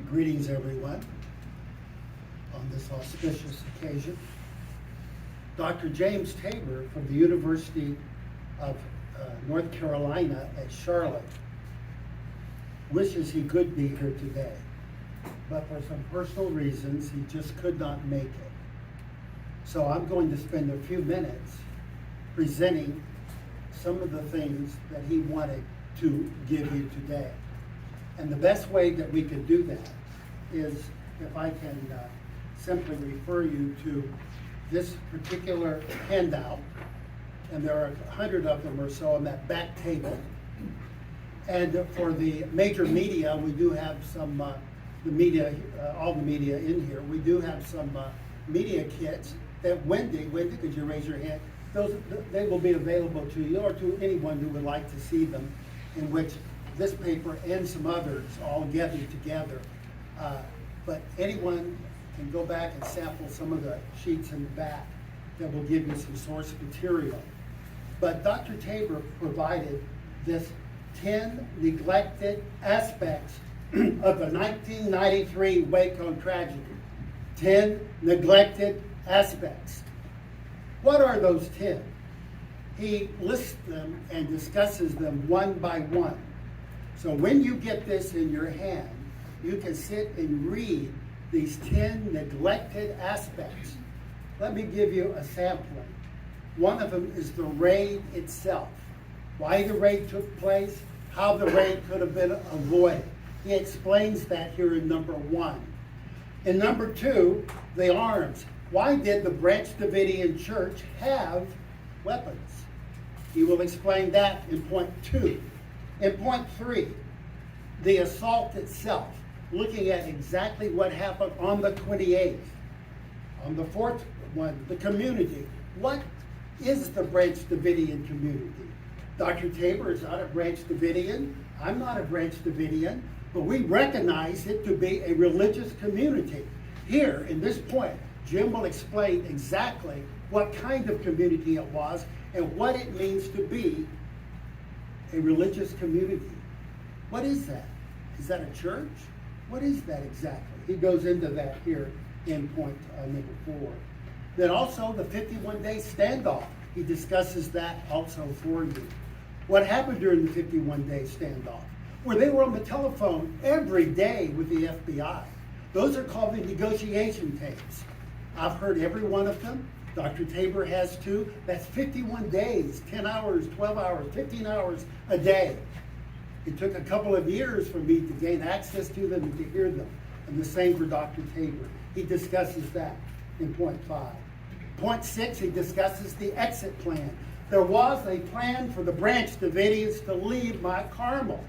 Greetings, everyone, on this auspicious occasion. Dr. James Tabor from the University of North Carolina at Charlotte wishes he could be here today, but for some personal reasons, he just could not make it. So I'm going to spend a few minutes presenting some of the things that he wanted to give you today. And the best way that we can do that is if I can simply refer you to this particular handout, and there are 100 of them or so on that back table. And for the major media, we do have some, all the media in here, we do have some media kits that Wendy, could you raise your hand? They will be available to you or to anyone who would like to see them, in which this paper and some others all gathered together. But anyone can go back and sample some of the sheets in the back that will give you some source material. But Dr. Tabor provided this 10 neglected aspects of the 1993 Waco tragedy. 10 neglected aspects. What are those 10? He lists them and discusses them one by one. So when you get this in your hand, you can sit and read these 10 neglected aspects. Let me give you a sampling. One of them is the raid itself. Why the raid took place, how the raid could have been avoided. He explains that here in number 1. In number 2, the arms. Why did the Branch Davidian Church have weapons? He will explain that in point 2. In point 3, the assault itself, looking at exactly what happened on the 28th. On the 4th one, the community. What is the Branch Davidian community? Dr. Tabor is not a Branch Davidian. I'm not a Branch Davidian, but we recognize it to be a religious community. Here, in this point, Jim will explain exactly what kind of community it was and what it means to be a religious community. What is that? Is that a church? What is that exactly? He goes into that here in point number 4. Then also the 51-day standoff. He discusses that also for you. What happened during the 51-day standoff? Where they were on the telephone every day with the FBI. Those are called the negotiation tapes. I've heard every one of them. Dr. Tabor has too. That's 51 days, 10 hours, 12 hours, 15 hours a day. It took a couple of years for me to gain access to them and to hear them. And the same for Dr. Tabor. He discusses that in point 5. Point 6, he discusses the exit plan. There was a plan for the Branch Davidians to leave Mount Carmel.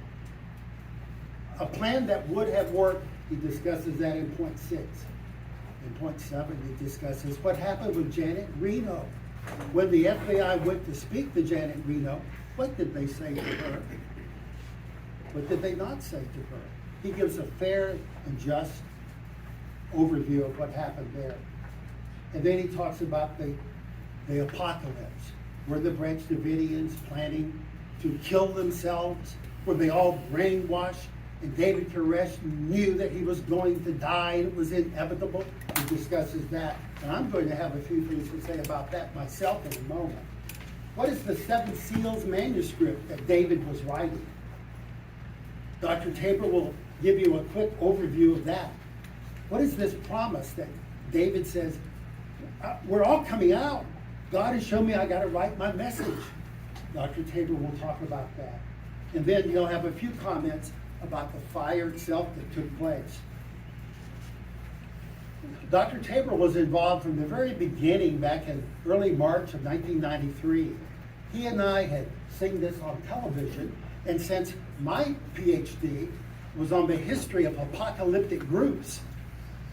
A plan that would have worked. He discusses that in point 6. In point 7, he discusses what happened with Janet Reno. When the FBI went to speak to Janet Reno, what did they say to her? What did they not say to her? He gives a fair and just overview of what happened there. And then he talks about the apocalypse. Were the Branch Davidians planning to kill themselves? Were they all brainwashed? And David Koresh knew that he was going to die and it was inevitable. He discusses that. And I'm going to have a few things to say about that myself in a moment. What is the 7 Seals manuscript that David was writing? Dr. Tabor will give you a quick overview of that. What is this promise that David says, we're all coming out. God has shown me I got to write my message. Dr. Tabor will talk about that. And then he'll have a few comments about the fire itself that took place. Dr. Tabor was involved from the very beginning back in early March of 1993. He and I had seen this on television, and since my PhD was on the history of apocalyptic groups,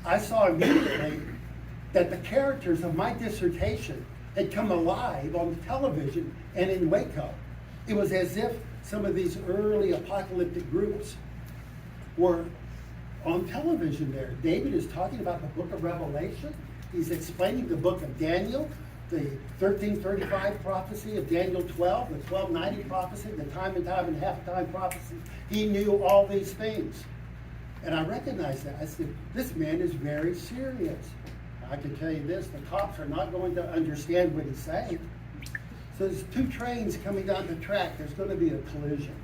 I saw immediately that the characters of my dissertation had come alive on television and in Waco. It was as if some of these early apocalyptic groups were on television there. David is talking about the book of Revelation. He's explaining the book of Daniel, the 1335 prophecy of Daniel 12, the 1290 prophecy, the time and half time prophecy. He knew all these things. And I recognized that. I said, this man is very serious. I can tell you this, the cops are not going to understand what he's saying. So there's two trains coming down the track. There's going to be a collision.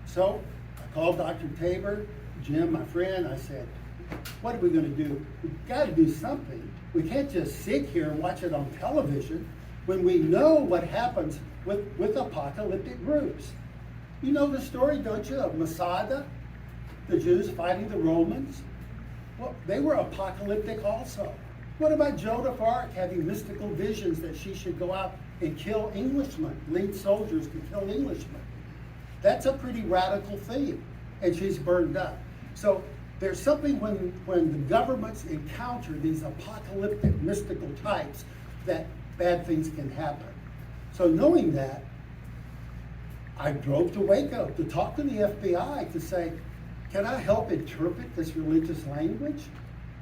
So I called Dr. Tabor, Jim, my friend. I said, what are we going to do? We've got to do something. We can't just sit here and watch it on television when we know what happens with apocalyptic groups. You know the story, don't you, of Masada, the Jews fighting the Romans? Well, they were apocalyptic also. What about Joan of Arc having mystical visions that she should go out and kill Englishmen, lead soldiers to kill Englishmen? That's a pretty radical theme, and she's burned up. So there's something when the governments encounter these apocalyptic mystical types that bad things can happen. So knowing that, I drove to Waco to talk to the FBI to say, can I help interpret this religious language?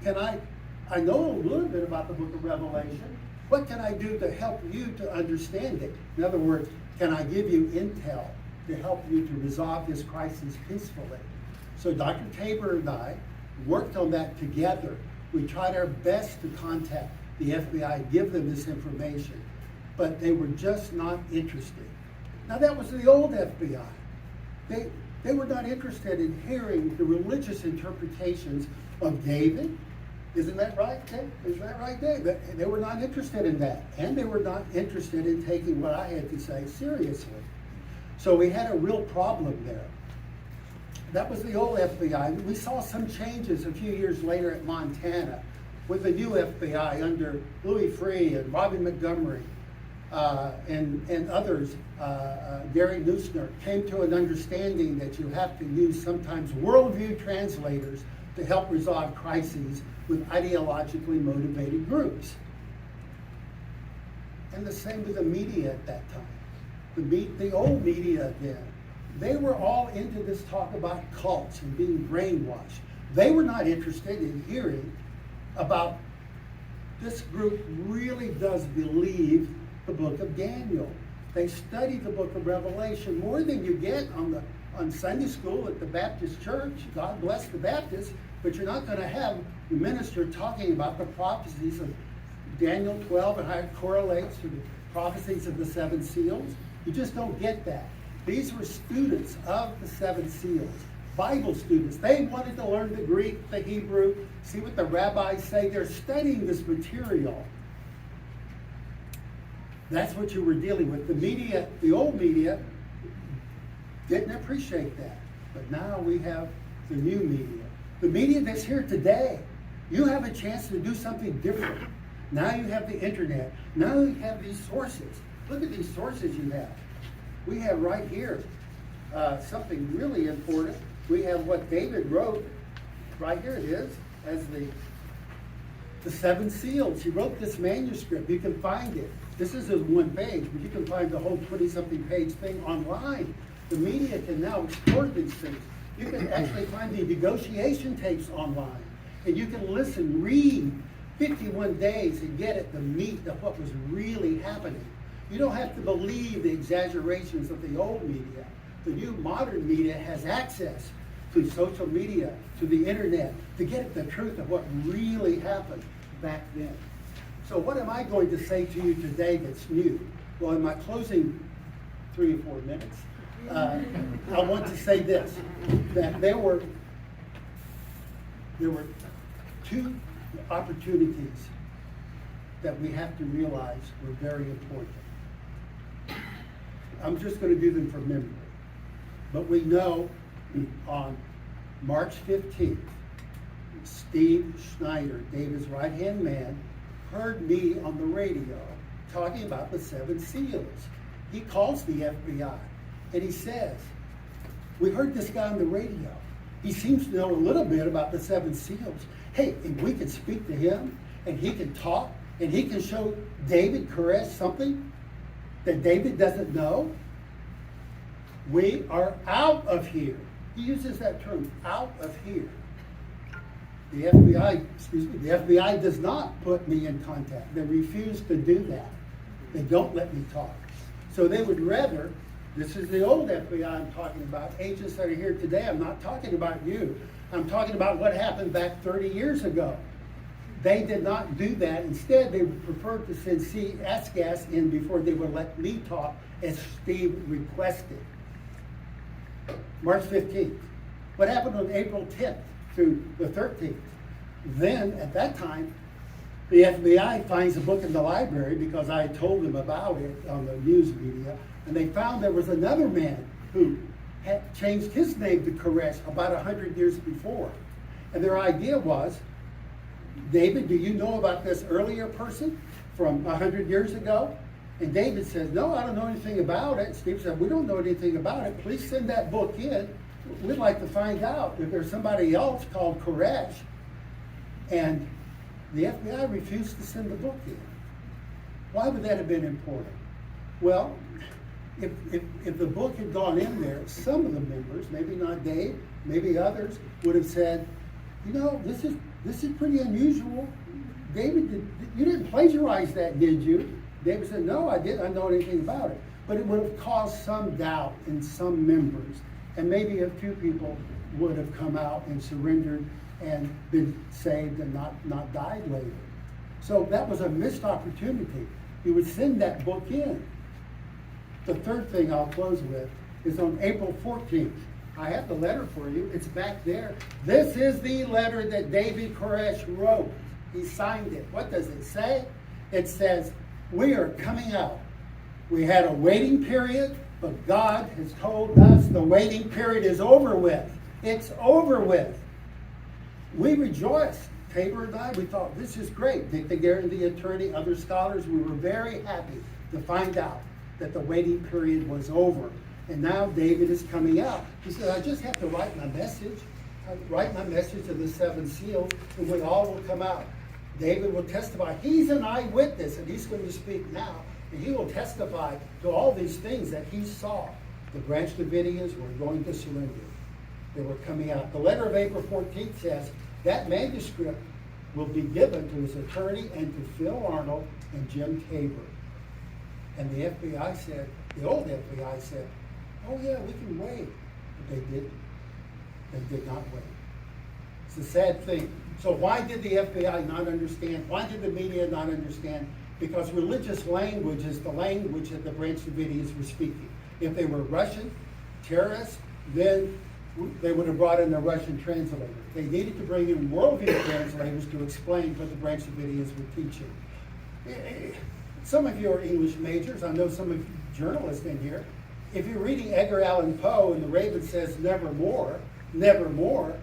I know a little bit about the book of Revelation. What can I do to help you to understand it? In other words, can I give you intel to help you to resolve this crisis peacefully? So Dr. Tabor and I worked on that together. We tried our best to contact the FBI, give them this information, but they were just not interested. Now that was the old FBI. They were not interested in hearing the religious interpretations of David. Isn't that right, Dave? Is that right, Dave? They were not interested in that. And they were not interested in taking what I had to say seriously. So we had a real problem there. That was the old FBI. We saw some changes a few years later at Montana with the new FBI under Louis Freeh and Robbie Montgomery and others. Gary Neusner came to an understanding that you have to use sometimes worldview translators to help resolve crises with ideologically motivated groups. And the same with the media at that time. The old media then, they were all into this talk about cults and being brainwashed. They were not interested in hearing about this group really does believe the book of Daniel. They study the book of Revelation more than you get on Sunday school at the Baptist church. God bless the Baptists, but you're not going to have the minister talking about the prophecies of Daniel 12 and how it correlates to the prophecies of the seven seals. You just don't get that. These were students of the seven seals, Bible students. They wanted to learn the Greek, the Hebrew, see what the rabbis say. They're studying this material. That's what you were dealing with. The media, the old media, didn't appreciate that. But now we have the new media. The media that's here today, you have a chance to do something different. Now you have the internet. Now you have these sources. Look at these sources you have. We have right here something really important. We have what David wrote. Right here it is, as the seven seals. He wrote this manuscript. You can find it. This is just one page, but you can find the whole 20-something page thing online. The media can now explore these things. You can actually find the negotiation tapes online. And you can listen, read 51 days and get at the meat of what was really happening. You don't have to believe the exaggerations of the old media. The new modern media has access to social media, to the internet, to get at the truth of what really happened back then. So what am I going to say to you today that's new? Well, in my closing 3 or 4 minutes, I want to say this, that there were 2 opportunities that we have to realize were very important. I'm just going to do them from memory. But we know on March 15th, Steve Schneider, David's right-hand man, heard me on the radio talking about the 7 seals. He calls the FBI and he says, we heard this guy on the radio. He seems to know a little bit about the 7 seals. Hey, if we can speak to him and he can talk and he can show David Koresh something that David doesn't know, we are out of here. He uses that term, out of here. The FBI does not put me in contact. They refuse to do that. They don't let me talk. So they would rather, this is the old FBI I'm talking about, agents that are here today, I'm not talking about you. I'm talking about what happened back 30 years ago. They did not do that. Instead, they preferred to send C. Asgas in before they would let me talk, as Steve requested. March 15th. What happened on April 10th through the 13th? Then, at that time, the FBI finds a book in the library because I told them about it on the news media, and they found there was another man who had changed his name to Koresh about 100 years before. And their idea was, David, do you know about this earlier person from 100 years ago? And David says, no, I don't know anything about it. Steve said, we don't know anything about it. Please send that book in. We'd like to find out if there's somebody else called Koresh. And the FBI refused to send the book in. Why would that have been important? Well, if the book had gone in there, some of the members, maybe not Dave, maybe others, would have said, you know, this is pretty unusual. David, you didn't plagiarize that, did you? David said, no, I didn't. I know anything about it. But it would have caused some doubt in some members. And maybe a few people would have come out and surrendered and been saved and not died later. So that was a missed opportunity. He would send that book in. The third thing I'll close with is on April 14th. I have the letter for you. It's back there. This is the letter that David Koresh wrote. He signed it. What does it say? It says, we are coming out. We had a waiting period, but God has told us the waiting period is over with. It's over with. We rejoiced. Tabor and I, we thought, this is great. Dick the Guerin, the attorney, other scholars, we were very happy to find out that the waiting period was over. And now David is coming out. He said, I just have to write my message. Write my message to the seven seals, and we all will come out. David will testify. He's an eyewitness, and he's going to speak now. And he will testify to all these things that he saw. The Branch Davidians were going to surrender. They were coming out. The letter of April 14th says that manuscript will be given to his attorney and to Phil Arnold and Jim Tabor. And the FBI said, the old FBI said, oh yeah, we can wait. But they didn't. They did not wait. It's a sad thing. So why did the FBI not understand? Why did the media not understand? Because religious language is the language that the Branch Davidians were speaking. If they were Russian terrorists, then they would have brought in a Russian translator. They needed to bring in worldview translators to explain what the Branch Davidians were teaching. Some of you are English majors. I know some of you journalists in here. If you're reading Edgar Allan Poe and the Raven says nevermore, nevermore,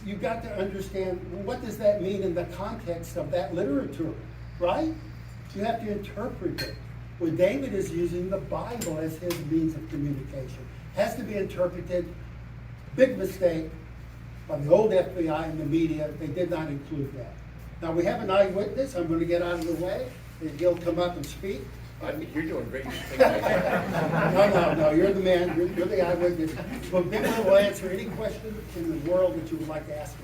you've got to understand, what does that mean in the context of that literature, right? You have to interpret it. Well, David is using the Bible as his means of communication. Has to be interpreted. Big mistake by the old FBI and the media. They did not include that. Now we have an eyewitness. I'm going to get out of the way, and he'll come up and speak. You're doing great. No, you're the man. You're the eyewitness. Well, Dick will answer any question in the world that you would like to ask.